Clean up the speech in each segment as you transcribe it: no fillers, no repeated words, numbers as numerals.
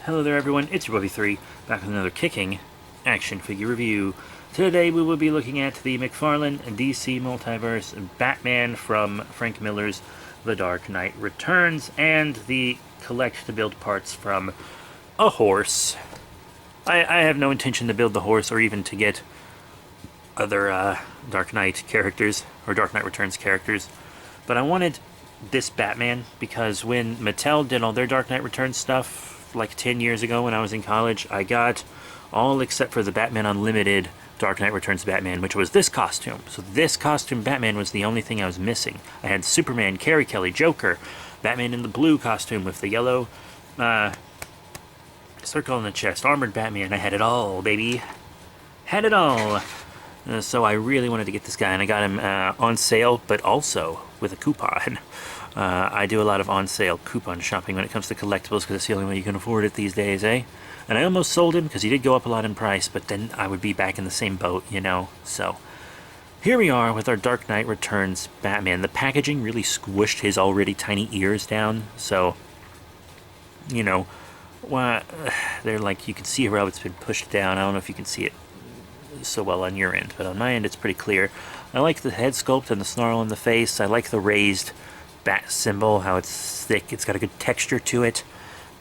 Hello there everyone, it's your Bobby3, back with another kicking action figure review. Today we will be looking at the McFarlane DC Multiverse Batman from Frank Miller's The Dark Knight Returns, and the collect-to-build parts from a horse. I have no intention to build the horse or even to get other Dark Knight characters, or Dark Knight Returns characters, but I wanted this Batman because when Mattel did all their Dark Knight Returns stuff like 10 years ago when I was in college, I got all except for the Batman Unlimited Dark Knight Returns Batman, which was this costume. So this costume Batman was the only thing I was missing. I had Superman, Carrie Kelly, Joker, Batman in the blue costume with the yellow circle on the chest, armored Batman. I had it all, baby. Had it all. So I really wanted to get this guy, and I got him on sale, but also with a coupon. I do a lot of on-sale coupon shopping when it comes to collectibles because it's the only way you can afford it these days, eh? And I almost sold him because he did go up a lot in price, but then I would be back in the same boat, you know? So here we are with our Dark Knight Returns Batman. The packaging really squished his already tiny ears down, so, you know, they're like, you can see how it's been pushed down. I don't know if you can see it so well on your end, but on my end it's pretty clear. I like the head sculpt and the snarl in the face. I like the raised bat symbol, how it's thick. It's got a good texture to it.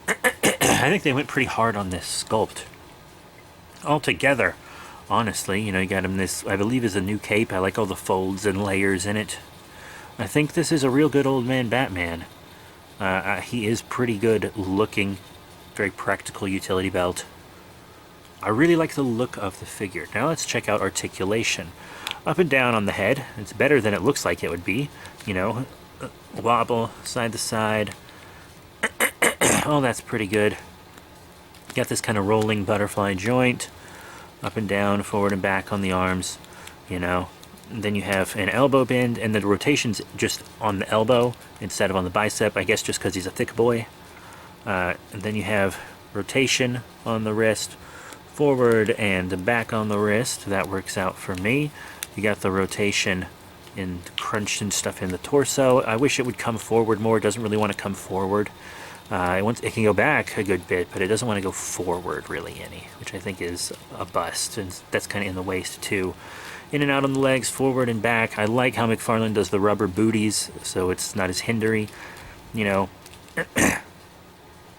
I think they went pretty hard on this sculpt altogether, honestly. You know, you got him this, I believe, is a new cape. I like all the folds and layers in it. I think this is a real good old man Batman. He is pretty good looking. Very practical utility belt. I really like the look of the figure. Now let's check out articulation. Up and down on the head. It's better than it looks like it would be. You know, wobble, side to side. Oh, that's pretty good. Got this kind of rolling butterfly joint. Up and down, forward and back on the arms. You know. And then you have an elbow bend, and the rotation's just on the elbow instead of on the bicep. I guess just because he's a thick boy. And then you have rotation on the wrist. Forward and back on the wrist. That works out for me. You got the rotation and crunch and stuff in the torso. I wish it would come forward more. It doesn't really want to come forward. It can go back a good bit, but it doesn't want to go forward really any, which I think is a bust. And that's kind of in the waist too. In and out on the legs, forward and back. I like how McFarlane does the rubber booties, so it's not as hindery. You know,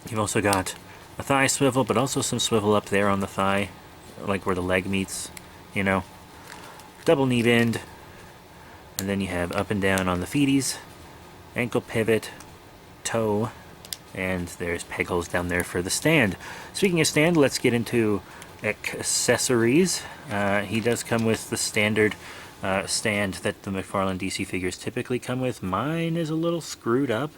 you've also got a thigh swivel, but also some swivel up there on the thigh, like where the leg meets, you know. Double knee bend, and then you have up and down on the feeties, ankle pivot, toe, and there's peg holes down there for the stand. Speaking of stand, let's get into accessories. He does come with the standard stand that the McFarlane DC figures typically come with. Mine is a little screwed up.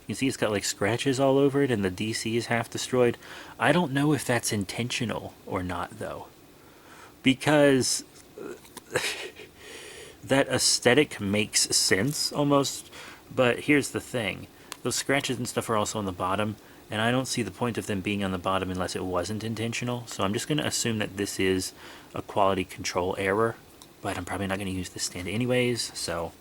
You can see it's got like scratches all over it, and the DC is half destroyed. I don't know if that's intentional or not, though, because that aesthetic makes sense almost. But here's the thing: those scratches and stuff are also on the bottom, and I don't see the point of them being on the bottom unless it wasn't intentional. So I'm just going to assume that this is a quality control error, but I'm probably not going to use this stand anyways, so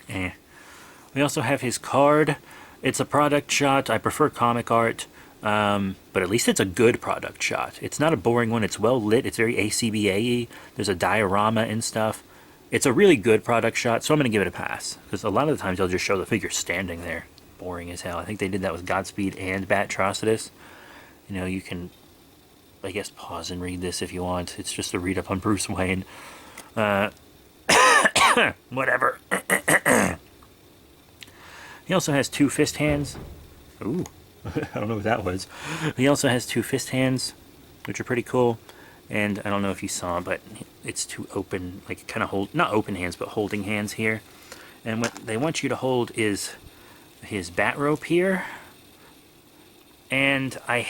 We also have his card. It's a product shot. I prefer comic art, but at least it's a good product shot. It's not a boring one. It's well lit. It's very ACBA-y. There's a diorama and stuff. It's a really good product shot, so I'm going to give it a pass. Because a lot of the times they'll just show the figure standing there. Boring as hell. I think they did that with Godspeed and Batrocidus. You know, you can, I guess, pause and read this if you want. It's just a read-up on Bruce Wayne. Whatever. He also has two fist hands. Ooh, I don't know what that was. He also has two fist hands, which are pretty cool. And I don't know if you saw, but it's two open, like kind of hold, not open hands, but holding hands here. And what they want you to hold is his bat rope here. And I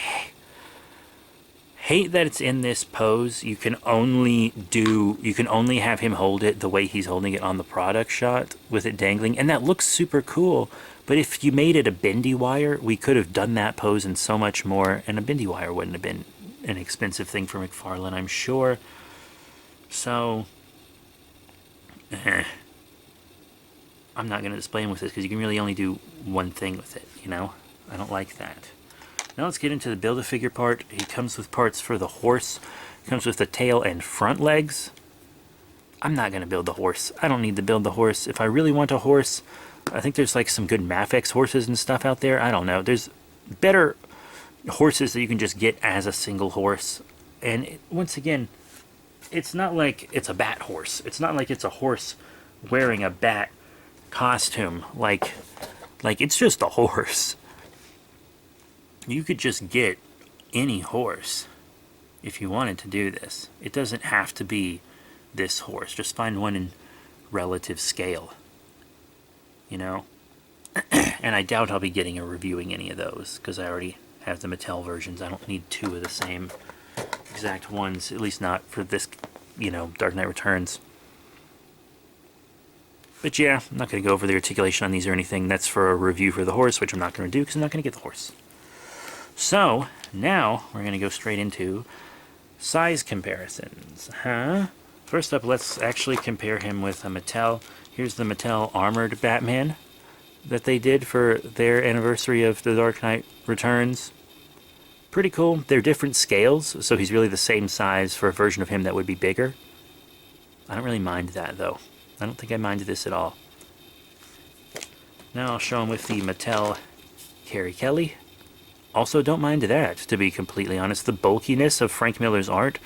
hate that it's in this pose. You can only have him hold it the way he's holding it on the product shot with it dangling, and that looks super cool. But if you made it a bendy wire, we could have done that pose and so much more, and a bendy wire wouldn't have been an expensive thing for McFarlane, I'm sure. So I'm not going to display him with this because you can really only do one thing with it, you know? I don't like that. Now let's get into the Build-A-Figure part. He comes with parts for the horse. He comes with the tail and front legs. I'm not going to build the horse. I don't need to build the horse. If I really want a horse, I think there's like some good Mafex horses and stuff out there. I don't know. There's better horses that you can just get as a single horse. And once again, it's not like it's a bat horse. It's not like it's a horse wearing a bat costume. Like it's just a horse. You could just get any horse if you wanted to do this. It doesn't have to be this horse. Just find one in relative scale. You know? And I doubt I'll be getting or reviewing any of those, because I already have the Mattel versions. I don't need two of the same exact ones, at least not for this, you know, Dark Knight Returns. But yeah, I'm not going to go over the articulation on these or anything. That's for a review for the horse, which I'm not going to do because I'm not going to get the horse. So, now we're going to go straight into size comparisons. First up, let's actually compare him with a Mattel. Here's the Mattel Armored Batman that they did for their anniversary of The Dark Knight Returns. Pretty cool. They're different scales, so he's really the same size for a version of him that would be bigger. I don't really mind that, though. I don't think I mind this at all. Now I'll show him with the Mattel Carrie Kelly. Also don't mind that, to be completely honest. The bulkiness of Frank Miller's art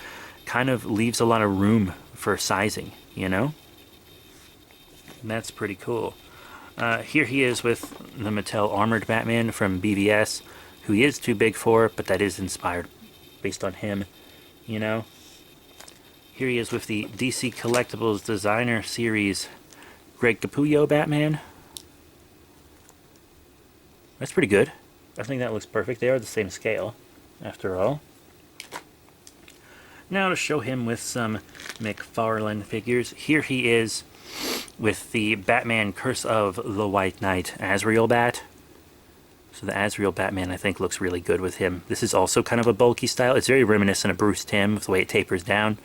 kind of leaves a lot of room for sizing, you know? And that's pretty cool. Here he is with the Mattel Armored Batman from BVS, who he is too big for, but that is inspired based on him, you know? Here he is with the DC Collectibles Designer Series Greg Capullo Batman. That's pretty good. I think that looks perfect. They are the same scale, after all. Now to show him with some McFarlane figures. Here he is with the Batman Curse of the White Knight Azrael Bat. So the Azrael Batman, I think, looks really good with him. This is also kind of a bulky style. It's very reminiscent of Bruce Timm with the way it tapers down.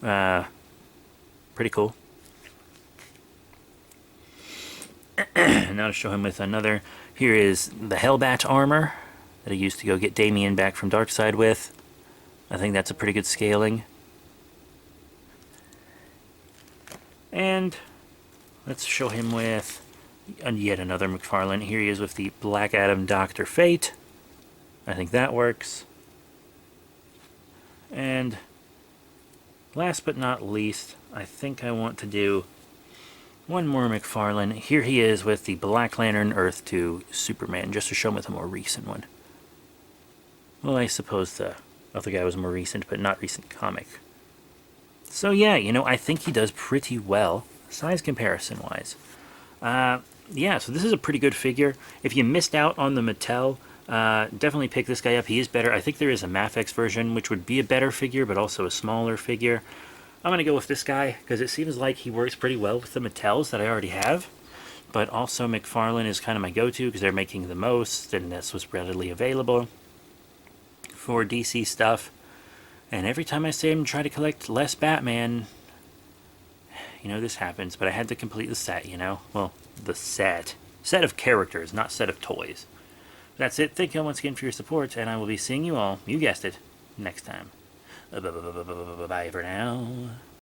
Pretty cool. Now to show him with another. Here is the Hellbat armor that I used to go get Damien back from Darkseid with. I think that's a pretty good scaling. And let's show him with yet another McFarlane. Here he is with the Black Adam Dr. Fate. I think that works. And last but not least, I think I want to do one more McFarlane. Here he is with the Black Lantern Earth 2 Superman, just to show him with a more recent one. Well, I suppose the other guy was more recent, but not recent comic. So yeah, you know, I think he does pretty well, size comparison-wise. Yeah, so this is a pretty good figure. If you missed out on the Mattel, definitely pick this guy up. He is better. I think there is a Mafex version, which would be a better figure, but also a smaller figure. I'm going to go with this guy, because it seems like he works pretty well with the Mattels that I already have. But also McFarlane is kind of my go-to, because they're making the most, and this was readily available for DC stuff. And every time I say I'm trying to collect less Batman, you know, this happens. But I had to complete the set, you know? Well, the set. Set of characters, not set of toys. That's it. Thank you all once again for your support, and I will be seeing you all, you guessed it, next time. Bye for now.